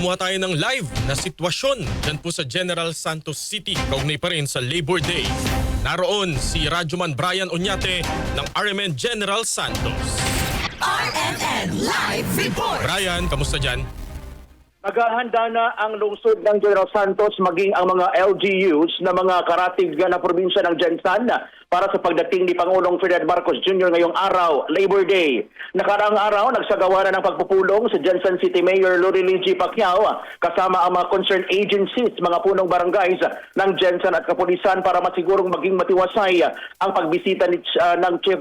Kumuha tayo ng live na sitwasyon dyan po sa General Santos City, kaugnay pa rin sa Labor Day. Naroon si Radyoman Brian Oñate ng RMN General Santos. RMN Live Report! Brian, kamusta dyan? Naghahanda na ang lungsod ng General Santos maging ang mga LGUs na mga karatig na probinsya ng Jensan para sa pagdating ni Pangulong Ferdinand Marcos Jr. ngayong araw, Labor Day. Nakaraang araw, nagsagawa na ng pagpupulong sa Jensan City Mayor Loreline G. Pacquiao kasama ang mga concerned agencies, mga punong barangays ng Jensan at kapulisan para masigurong maging matiwasay ang pagbisita ng Chief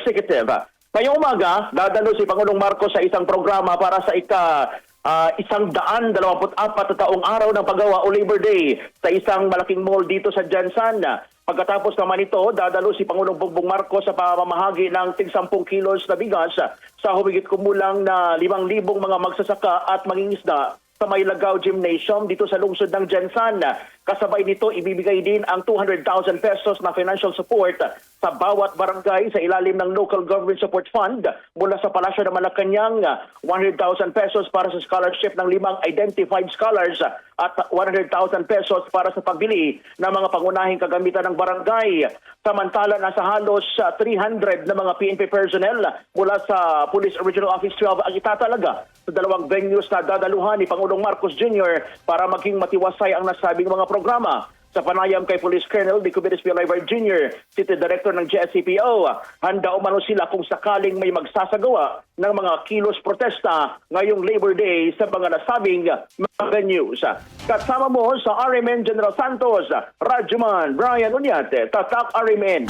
Executive. Ngayong umaga, dadalo si Pangulong Marcos sa isang programa para sa 124 na taong araw ng paggawa o Labor Day sa isang malaking mall dito sa Jensan. Pagkatapos naman ito, dadalo si Pangulong Bongbong Marcos sa pamamahagi ng 10 kilos na bigas sa humigit kumulang na 5,000 mga magsasaka at mangingisda sa Maylagaw Gymnasium dito sa lungsod ng Jensan. Kasabay nito, ibibigay din ang 200,000 pesos na financial support sa bawat barangay sa ilalim ng Local Government Support Fund mula sa Palasyo ng Malacanang, 100,000 pesos para sa scholarship ng 5 identified scholars at 100,000 pesos para sa pagbili ng mga pangunahing kagamitan ng barangay. Samantala, nasa halos 300 na mga PNP personnel mula sa Police Regional Office 12 ang itatalaga sa dalawang venues na dadaluhan ni Pangulong Marcos Jr. para maging matiwasay ang nasabing mga programa. Sa panayam kay Police Colonel Nicomedes Villayvar Jr., City Director ng GSCPO, handa umano sila kung sakaling may magsasagawa ng mga kilos protesta ngayong Labor Day sa mga nasabing mga venues. Kasama mo sa RMN General Santos, Radyoman Brian Oñate, Tatak RMN.